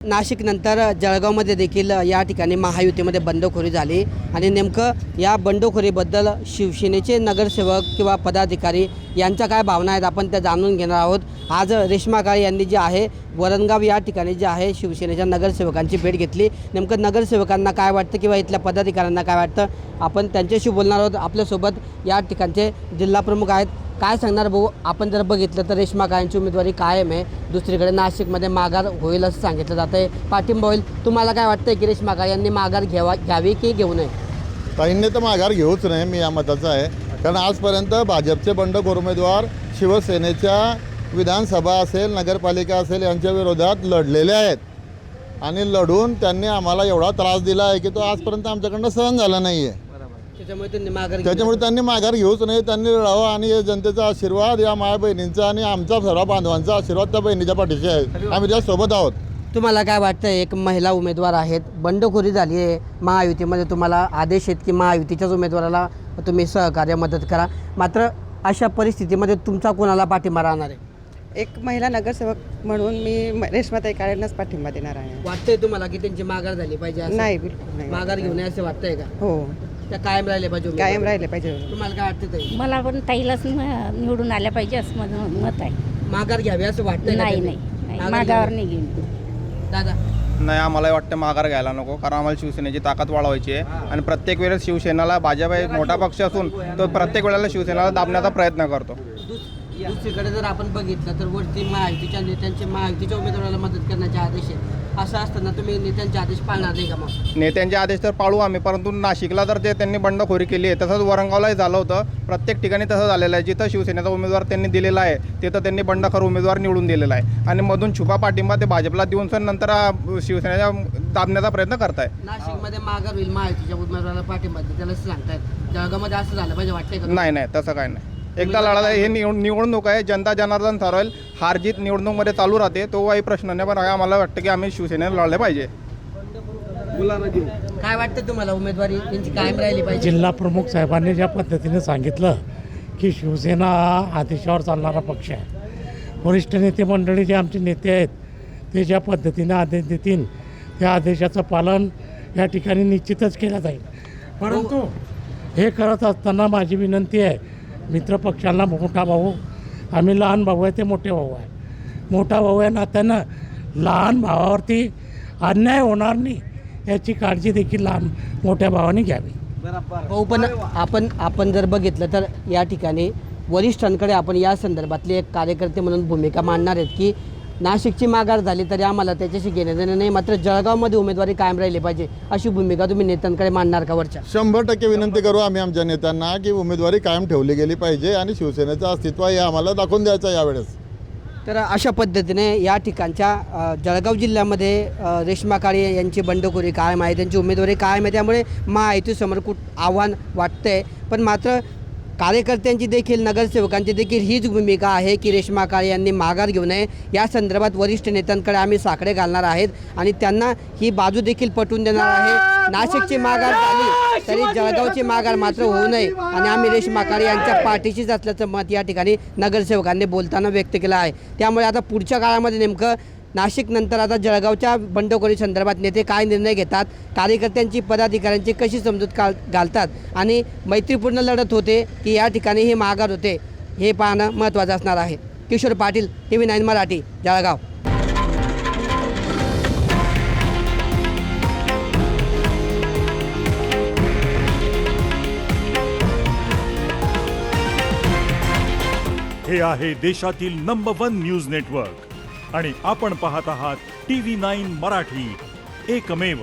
नाशिकनंतर जळगावमध्ये देखील या ठिकाणी महायुतीमध्ये बंडखोरी झाली आणि नेमकं या बंडखोरीबद्दल शिवसेनेचे नगरसेवक किंवा पदाधिकारी यांच्या काय भावना आहेत आपण त्या जाणून घेणार आहोत। आज रेश्मा काळे यांनी जे आहे वरणगाव या ठिकाणी जे आहे शिवसेनेच्या नगरसेवकांची भेट घेतली। नेमकं नगरसेवकांना काय वाटतं किंवा इथल्या पदाधिकाऱ्यांना काय वाटतं आपण त्यांच्याशी बोलणार आहोत। आपल्यासोबत या ठिकाणचे जिल्हा प्रमुख आहेत। काय सांगणार भाऊ, आपण जर बघितलं तर रेश्मा काळेंची उमेदवारी कायम आहे, दुसरीकडे नाशिकमध्ये माघार होईल असं सांगितलं जातं आहे, पाठिंबा होईल। तुम्हाला काय वाटतं की रेश्मा काळे यांनी माघार घ्यावी की घेऊ नये? ताईंनी तर माघार घेऊच नाही, मी या मताचा आहे। कारण आजपर्यंत भाजपचे बंडखोर उमेदवार शिवसेनेच्या विधानसभा असेल नगरपालिका असेल यांच्या विरोधात लढलेले आहेत आणि लढून त्यांनी आम्हाला एवढा त्रास दिला आहे की तो आजपर्यंत आमच्याकडनं सहन झाला नाही आहे। त्याच्यामुळे त्यांनी माघार घेऊच नाही, त्यांनी लढावं आणि जनतेचा आशीर्वाद या माया बहिणींचा आणि आमचा सर्व बांधवांचा आशीर्वाद त्या बहिणीच्या पाठीशी आहे, आम्ही त्यासोबत आहोत। तुम्हाला काय वाटतं, एक महिला उमेदवार आहेत, बंडखोरी झाली आहे महायुतीमध्ये, तुम्हाला आदेश आहेत की महायुतीच्याच उमेदवाराला तुम्ही सहकार्य मदत करा, मात्र अशा परिस्थितीमध्ये तुमचा कोणाला पाठिंबा राहणार आहे? एक महिला नगरसेवक म्हणून मी रेश्माताई काळेंनाच पाठिंबा देणार आहे। वाटतंय तुम्हाला की त्यांची माघार झाली पाहिजे? नाही, बिलकुल नाही। माघार घेऊ नये असं वाटतंय का? हो, त्या कायम राहिले पाहिजे? कायम राहिले पाहिजे। तुम्हाला काय वाटतं ताई? मला पण ताईलाच निवडून आल्या पाहिजे असं माझं मत आहे। माघार घ्यावी असं वाटतंय का नाही त्यांनी? नाही मागावर नाही घेऊन दादा नाही, आम्हाला वाटतं माघार घ्यायला नको, कारण आम्हाला शिवसेनेची ताकद वाढवायची आहे आणि प्रत्येक वेळेस शिवसेनेला, भाजप एक मोठा पक्ष असून तो प्रत्येक वेळेला शिवसेनेला दाबण्याचा प्रयत्न करतो। दुसरीकडे जर आपण बघितलं तर वरती महायुतीच्या नेत्यांचे महायुतीच्या उमेदवाराला मदत करण्याचे आदेश आहेत, असं असताना तुम्ही नेत्यांचे आदेश पाळणार नाही का? मग नेत्यांचे आदेश तर पाळू आम्ही, परंतु नाशिकला तर जे त्यांनी बंडखोरी केली आहे तसंच वरणगावलाही झालं होतं। प्रत्येक ठिकाणी तसं झालेलं आहे, जिथं शिवसेनेचा उमेदवार त्यांनी दिलेला आहे तिथं त्यांनी बंडखोर उमेदवार निवडून दिलेला आहे आणि मधून छुपा पाठिंबा ते भाजपला देऊन सर नंतर शिवसेनेच्या दाबण्याचा प्रयत्न करताय। नाशिकमध्ये माघार होईल महायुतीच्या उमेदवाराला पाठिंबा त्याला सांगतायत, जळगावमध्ये असं झालं पाहिजे वाटतंय का? नाही नाही, तसं काय नाही। एकदा लढायला हे निवडणूक आहे, जनता जनार्दन ठरवेल, हार जीत निवडणूकमध्ये चालू राहते, तो काही प्रश्न नाही, पण आम्हाला वाटतं की आम्ही शिवसेनेला लढले पाहिजे। काय वाटतं तुम्हाला, उमेदवारी यांची कायम राहिली पाहिजे? जिल्हा प्रमुख साहेबांनी ज्या पद्धतीने सांगितलं की शिवसेना हा आदेशावर चालणारा पक्ष आहे, वरिष्ठ नेते मंडळी जे आमचे नेते आहेत ते ज्या पद्धतीने आदेश देतील त्या आदेशाचं पालन या ठिकाणी निश्चितच केलं जाईल। परंतु हे करत असताना माझी विनंती आहे, मित्रपक्षांना मोठा भाऊ, आम्ही लहान भाऊ आहे, ते मोठे भाऊ आहे, मोठा भाऊ आहे नात्यानं लहान भावावरती अन्याय होणार नाही याची काळजी देखील लहान मोठ्या भावाने घ्यावी। हो, पण आपण जर बघितलं तर या ठिकाणी वरिष्ठांकडे आपण या संदर्भातले एक कार्यकर्ते म्हणून भूमिका मांडणार आहेत की नाशिकची माघार झाली तरी आम्हाला त्याच्याशी घेणं देणं नाही, मात्र जळगावमध्ये उमेदवारी कायम राहिली पाहिजे अशी भूमिका तुम्ही नेत्यांकडे मांडणार का? वरच्या 100% विनंती करू आम्ही आमच्या नेत्यांना की उमेदवारी कायम ठेवली गेली पाहिजे आणि शिवसेनेचं अस्तित्व हे आम्हाला दाखवून द्यायचं आहे यावेळेस। तर अशा पद्धतीने या ठिकाणच्या जळगाव जिल्ह्यामध्ये रेश्मा काळे यांची बंडखोरी कायम आहे, त्यांची उमेदवारी कायम आहे, त्यामुळे महायुतीसमोर आव्हान वाटतंय। पण मात्र कार्यकर्त्यांची देखील, नगरसेवकांची देखील हीच भूमिका आहे की रेश्मा काळे यांनी माघार घेऊ नये। या संदर्भात वरिष्ठ नेत्यांकडे आम्ही साकडे घालणार आहेत आणि त्यांना ही बाजू देखील पटवून देणार आहे। नाशिकची माघार झाली तरी जळगावची माघार मात्र होऊ नये आणि आम्ही रेश्मा काळे यांच्या पाठीशीच असल्याचं मत या ठिकाणी नगरसेवकांनी बोलताना व्यक्त केलं आहे। त्यामुळे आता पुढच्या काळामध्ये नेमकं नाशिकनंतर आता जळगावच्या बंडखोरी संदर्भात नेते काय निर्णय घेतात, कार्यकर्त्यांची, पदाधिकाऱ्यांची कशी समजूत घालतात आणि मैत्रीपूर्ण लढत होते की या ठिकाणी हे माघार होते, हे पाहणं महत्त्वाचं असणार आहे। किशोर पाटील, TV9 मराठी, जळगाव। हे आहे देशातील नंबर 1 न्यूज नेटवर्क आणि आपण पाहत आहात TV9 मराठी, एकमेव।